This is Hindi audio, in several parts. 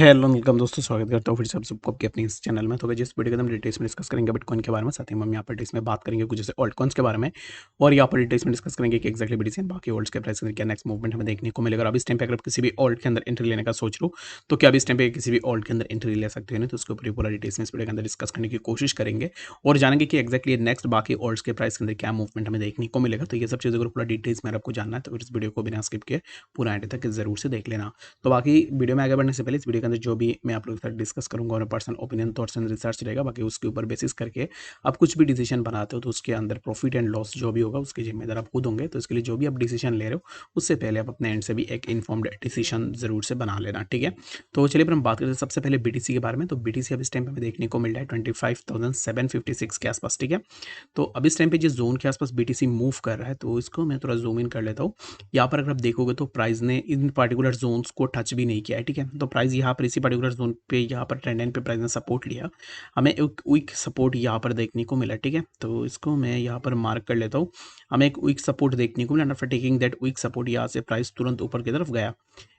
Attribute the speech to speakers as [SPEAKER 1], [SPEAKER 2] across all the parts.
[SPEAKER 1] हेलो वेलकम दोस्तों, स्वागत करता हूँ फिर से आप सबको आपके अपने इस चैनल में। तो जिस वीडियो के अंदर डिटेल्स में डिस्कस करेंगे बिटकॉइन के बारे में, साथ ही हम यहाँ पर डिटेल्स में बात करेंगे कुछ जैसे ऑल्ट कॉइन्स के बारे में, और यहाँ पर डिटेल्स में डिस्कस करेंगे कि एक्जैक्टली बीटीसी एंड बाकी ऑल्ट्स के प्राइस के अंदर क्या नेक्स्ट मूवमेंट हमें देखने को मिलेगा। अब इस टाइम पे अगर आप किसी भी ऑल्ट के अंदर एंट्री लेने का सोच रहे हो तो क्या आप इस टाइम पे किसी भी ऑल्ट के अंदर एंट्री ले सकते हो, नहीं तो उसके ऊपर पूरा डिटेल्स में इस वीडियो के अंदर डिस्कस करने की कोशिश करेंगे और जानेंगे कि एक्जैक्टली नेक्स्ट बाकी ऑल्ट्स के प्राइस के अंदर क्या मूवमेंट हमें देखने को मिलेगा। तो ये सब चीज़ों को पूरा डिटेल्स में आपको जानना है तो फिर इस वीडियो को बिना स्किप किए पूरा एंड तक जरूर से देख लेना। तो बाकी वीडियो में आगे बढ़ने से पहले इस वीडियो के अंदर जो भी मैं आप लोगों के साथ डिस्कस करूंगा और personal opinion thoughts and research रहेगा, बाकी उसके ऊपर बेसिस करके आप कुछ भी डिसीजन बनाते हो तो उसके अंदर प्रॉफिट एंड लॉस जो भी होगा उसके जिम्मेदार आप खुद होंगे। तो इसके लिए जो भी आप डिसीजन ले रहे हो उससे पहले आप अपने एंड से भी एक इन्फॉर्म्ड डिसीजन जरूर से बना लेना, ठीक है। तो चलिए फिर हम बात करते हैं सबसे पहले बीटीसी के बारे में। तो बीटीसी अब इस टाइम पे हमें देखने को मिल रहा है 25,756 के आसपास, ठीक है। तो अब इस टाइम पे जिस जोन के आसपास बीटीसी मूव कर रहा है तो इसको मैं थोड़ा जूम इन कर लेता हूँ। यहाँ पर अगर आप देखोगे तो प्राइस ने इन पर्टिकुलर जोन्स को टच भी नहीं किया है, ठीक है। तो प्राइस यहाँ पर इसी पर्टिकुलर जोन पे यहाँ पर ट्रेंड लाइन पे प्राइस ने सपोर्ट लिया, हमें एक वीक सपोर्ट यहाँ पर देखने को मिला, ठीक है। तो इसको मैं यहाँ पर मार्क कर लेता हूँ। हमें एक वीक सपोर्ट देखने को मिला, after taking that week support यहाँ से प्राइस तुरंत ऊपर की तरफ गया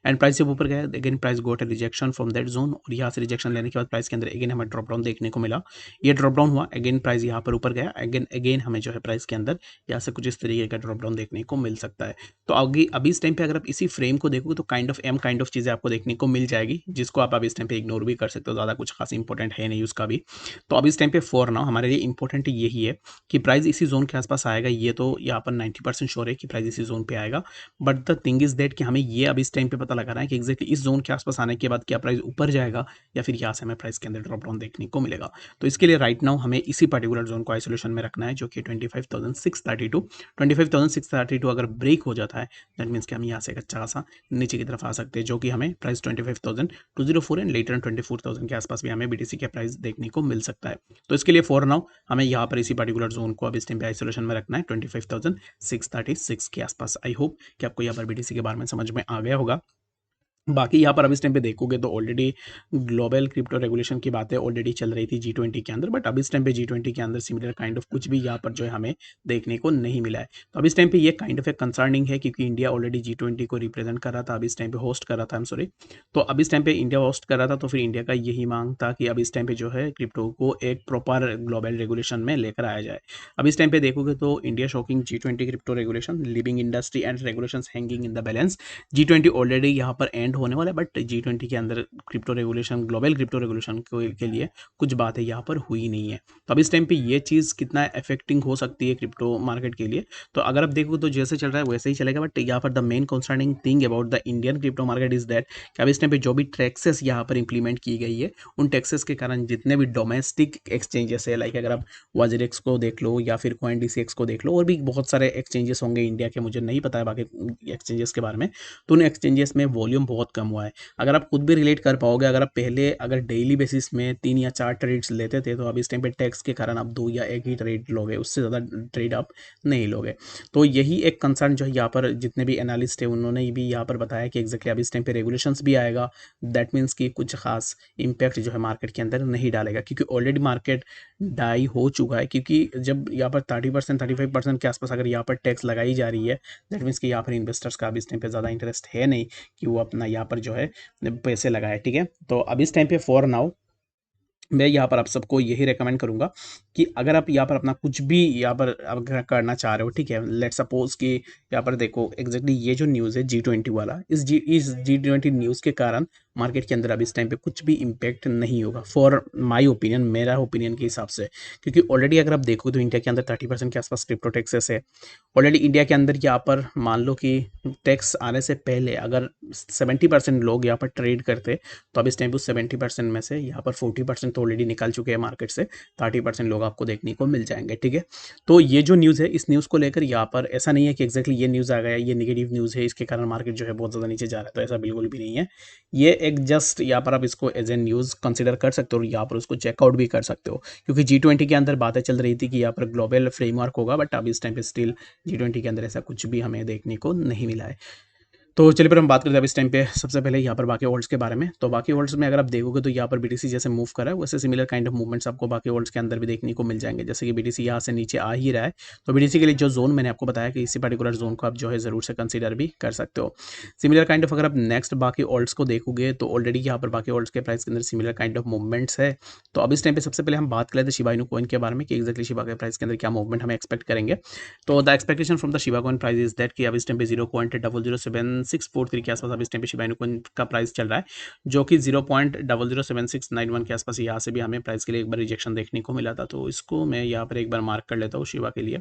[SPEAKER 1] एंड प्राइस जब ऊपर गया again price got rejection from that zone, और यहाँ से रिजेक्शन लेने के बाद प्राइस के अंदर अगेन हमें ड्रॉप डाउन देखने को मिला। ये ड्रॉप डाउन हुआ, अगेन प्राइस यहाँ पर ऊपर गया, अगेन हमें जो है प्राइस के अंदर यहाँ से कुछ इस तरीके का ड्रॉप डाउन देखने को मिल सकता है। तो आगे अभी इस टाइम पे अगर आप इसी फ्रेम को देखोगे तो काइंड ऑफ चीज़ें आपको देखने को मिल जाएगी, जिसको आप अभी इस टाइम पे इग्नोर भी कर सकते हो, ज़्यादा कुछ खास इंपॉर्टेंट है नहीं उसका भी। तो अब इस टाइम पे फॉर नाउ हमारे लिए इंपॉर्टेंट यही है कि प्राइस इसी जोन के आसपास आएगा। ये तो यहाँ पर 90% श्योर है कि प्राइस इसी जोन पे आएगा, but the thing is that कि हमें ये अब इस टाइम पे पता लगाना है कि एक्जैक्टली इस जोन के आसपास आने के बाद क्या प्राइस ऊपर जाएगा या फिर यहाँ से हमें प्राइस के अंदर ड्रॉप डाउन देखने को मिलेगा। तो इसके लिए राइट नाउ हमें इसी पर्टिकुलर जोन को आइसोलेशन में रखना है, जो कि 25,632 अगर ब्रेक हो जाता है दैट मीन्स कि हम यहाँ से एक अच्छा खासा नीचे की तरफ आ सकते हैं, जो कि हमें प्राइस 25,204 एंड लेटर 24,000 के आसपास भी हमें बीटीसी का प्राइस देखने को मिल सकता है। तो इसके लिए फॉर नाउ हमें यहाँ पर इसी पर्टिकुलर जोन को अब इस टाइम पे आइसोलेशन में रखना है 25,636 के आसपास। आई होप कि आपको यहाँ पर बीटीसी के बारे में समझ में आ गया होगा। बाकी यहाँ पर अब इस टाइम पे देखोगे तो ऑलरेडी ग्लोबल क्रिप्टो रेगुलेशन की बातें ऑलरेडी चल रही थी G20 के अंदर, बट अब इस टाइम पे G20 के अंदर सिमिलर काइंड ऑफ कुछ भी यहाँ पर जो है हमें देखने को नहीं मिला है। तो अब इस टाइम पे ये काइंड ऑफ एक कंसर्निंग है, क्योंकि इंडिया ऑलरेडी G20 को रिप्रेजेंट कर रहा था, अब इस टाइम पे होस्ट कर रहा था, आई एम सॉरी। तो अब इस टाइम पे इंडिया होस्ट कर रहा था, तो फिर इंडिया का यही मांग था कि अब इस टाइम पे जो है क्रिप्टो को एक प्रॉपर ग्लोबल रेगुलेशन में लेकर आया जाए। अब इस टाइम पे देखोगे तो India shocking G20 crypto regulation, living industry and regulation hanging in the balance. G20 already यहाँ पर एंड होने वाला है, बट G20 के अंदर crypto regulation, global crypto regulation के लिए कुछ बातें यहाँ पर हुई नहीं है। तो अब इस टाइम पे ये चीज़ कितना अफेक्टिंग हो सकती है क्रिप्टो मार्केट के लिए, तो अगर आप देखो तो जैसे चल रहा है वैसे ही चलेगा, बट यहाँ पर the main concerning thing about the Indian crypto market is that कि अब इस टाइम पे जो भी टैक्सेस यहाँ पर इंप्लीमेंट की गई है, उन टैक्सेस के कारण जितने भी डोमेस्टिक एक्सचेंजेस है, लाइक अगर आप वजरेक्स को देख लो या फिर CoinDCX को देख लो, और भी बहुत सारे एक्सचेंजेस होंगे इंडिया के, मुझे नहीं पता है बाकी एक्सचेंजेस के बारे में, तो उन एक्सचेंजेस में वॉल्यूम बहुत कम हुआ है। अगर आप खुद भी रिलेट कर पाओगे, अगर आप पहले अगर डेली बेसिस में 3 या 4 ट्रेड्स लेते थे, तो अब इस टाइम पे टैक्स के कारण आप 2 या 1 ही ट्रेड लोगे, उससे ज़्यादा ट्रेड आप नहीं लोगे। तो यही एक कंसर्न जो है यहाँ पर जितने भी एनालिस्ट है उन्होंने भी यहाँ पर बताया कि एक्जैक्टली अब इस टाइम पे रेगुलेशंस भी आएगा, दैट मीन्स कि कुछ खास इम्पैक्ट जो है मार्केट के अंदर नहीं डालेगा, क्योंकि ऑलरेडी मार्केट डाई हो चुका है। क्योंकि जब यहाँ पर 30% 35% के आसपास अगर यहाँ पर टैक्स लगाई जा रही है, दैट मीन्स कि यहाँ पर इन्वेस्टर्स का अब इस टाइम पे ज़्यादा इंटरेस्ट है नहीं कि वो अपना यहाँ पर जो है पैसे लगाए, ठीक है। तो अब इस टाइम पे फॉर नाउ मैं यहाँ पर आप सबको यही रेकमेंड करूँगा कि अगर आप यहाँ पर अपना कुछ भी यहाँ पर अगर करना चाह रहे हो, ठीक है, लेट सपोज कि यहाँ पर देखो एक्जैक्टली ये जो न्यूज़ है G20 वाला, इस G20 न्यूज़ के कारण मार्केट के अंदर अब इस टाइम पे कुछ भी इम्पैक्ट नहीं होगा, फॉर माई ओपिनियन, मेरा ओपिनियन के हिसाब से। क्योंकि ऑलरेडी अगर आप देखो तो इंडिया के अंदर 30% के आसपास क्रिप्टो टैक्सेस है। ऑलरेडी इंडिया के अंदर यहाँ पर मान लो कि टैक्स आने से पहले अगर 70% लोग यहाँ पर ट्रेड करते, तो अब इस टाइम उस 70% में से यहाँ पर 40% तो ऑलरेडी निकल चुके हैं मार्केट से, 30% लोग आपको देखने को मिल जाएंगे, ठीक है। तो ये जो न्यूज़ है, इस न्यूज़ को लेकर यहाँ पर ऐसा नहीं है कि एक्जैक्टली ये न्यूज़ आ गया, ये निगेटिव न्यूज़ है, इसके कारण मार्केट जो है बहुत ज़्यादा नीचे जा रहा है, तो ऐसा बिल्कुल भी नहीं है। ये एक जस्ट यहाँ पर आप इसको एज ए न्यूज़ कंसिडर कर सकते हो और यहाँ पर उसको चेकआउट भी कर सकते हो, क्योंकि G20 के अंदर बातें चल रही थी कि यहाँ पर ग्लोबल फ्रेमवर्क होगा, बट अब इस टाइम पे स्टिल G20 के अंदर ऐसा कुछ भी हमें देखने को नहीं मिला है। तो चलिए फिर हम बात करते हैं अब इस टाइम पे सबसे पहले यहाँ पर बाकी होल्ड्स के बारे में। तो बाकी होल्ड्स में अगर आप देखोगे तो यहाँ पर बीटीसी जैसे मूव कर रहा है वैसे सिमिलर काइंड ऑफ मूवमेंट्स आपको बाकी होल्ड्स के अंदर भी देखने को मिल जाएंगे। जैसे कि बीटीसी यहाँ से नीचे आ ही रहा है, तो बीटीसी के लिए जो जोन मैंने आपको बताया कि इसी पर्टिकुलर जोन को आप जो है ज़रूर से कंसीडर भी कर सकते हो। सिमिलर काइंड ऑफ अगर आप नेक्स्ट बाकी होल्ड्स को देखोगे तो ऑलरेडी यहाँ पर बाकी होल्ड्स के प्राइस के अंदर सिमिलर काइंड ऑफ मूवमेंट्स है। तो अब इस टाइम पे सबसे पहले हम बात कर लेते हैं शिबा इनू कॉइन के बारे में कि एक्जैक्टली शिबा के प्राइस के अंदर क्या मूवमेंट हमें एक्सपेक्ट करेंगे। तो the expectation from the Shiba coin price is that कि अब इस टाइम पे 0.00763 के आसपास अब इस टाइम पे शिबा इनू कॉइन का प्राइस चल रहा है, जो कि 0.007691 के आसपास यहाँ से भी हमें प्राइस के लिए एक बार रिजेक्शन देखने को मिला था। तो इसको मैं यहाँ पर एक बार मार्क कर लेता हूँ शिबा के लिए।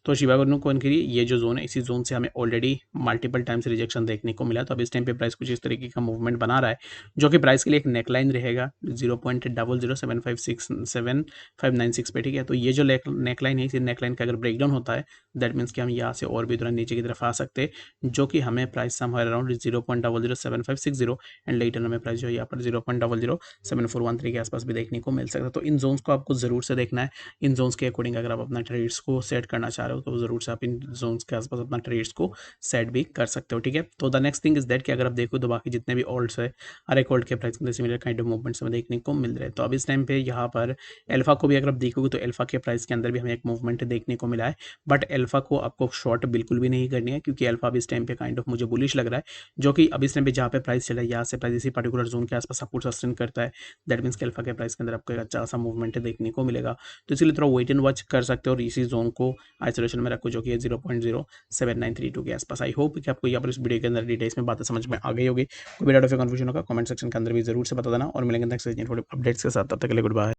[SPEAKER 1] तो शिबा इनू कॉइन के लिए ये जो जोन है इसी जोन से हमें ऑलरेडी मल्टीपल टाइम्स रिजेक्शन देखने को मिला। तो अब इस टाइम पे प्राइस कुछ इस तरीके का मूवमेंट बना रहा है, जो कि प्राइस के लिए एक नेकलाइन रहेगा 0.0075679596 पे, ठीक है। तो ये जो नेकलाइन है इस नेकलाइन का अगर ब्रेकडाउन होता है दैट मीन्स कि हम यहाँ से और भी थोड़ा नीचे की तरफ आ सकते हैं, जो कि हमें price somewhere around 0.007560 and later हमें प्राइस जो है यहाँ पर 0.007413 के आसपास भी देखने को मिल सकता है। तो इन जोन्स को आपको ज़रूर से देखना है। इन जोन्स के अकॉर्डिंग अगर आप अपना ट्रेड्स को सेट करना चाह रहे हो तो ज़रूर से आप इन जोन्स के आसपास अपना ट्रेड्स को सेट भी कर सकते हो, ठीक है। तो the next thing is that कि अगर आप देखो तो बाकी जितने भी ऑल्ट्स है हर एक ऑल्ट के प्राइस के अंदर सिमिलर काइंड ऑफ मूवमेंट्स हमें देखने को मिल रहे हैं। तो अब इस टाइम पे यहाँ पर एल्फा को भी अगर आप देखोगे तो एल्फा के प्राइस के अंदर भी हमें एक मूवमेंट देखने को मिला है, बट एल्फा को आपको शॉर्ट बिल्कुल भी नहीं करनी है क्योंकि एल्फा अब इस टाइम पे काइंड ऑफ मुझे बुलिश लग रहा है, जो कि अब इस टाइम पे जहाँ पे प्राइस चला है यहाँ से प्राइस इसी पर्टिकुलर जोन के आसपास सपोर्ट सस्टेन करता है। दैट मीन्स कि एल्फा के प्राइस के अंदर आपको एक अच्छा सा मूवमेंट देखने को मिलेगा। तो इसलिए थोड़ा वेट एंड वॉच कर सकते हो और इसी जोन को आइसोलेशन में रखो, जो कि 0.07932 के आसपास। आई होप कि आपको यहाँ पर इस वीडियो के अंदर डिटेल्स में बातें समझ में आ गई होगी। कोई भी डाउट या कंफ्यूजन होगा कमेंट सेक्शन के अंदर भी जरूर से बता देना और मिलेंगे नेक्स्ट अपडेट्स के साथ। तब तक के लिए गुड बाय।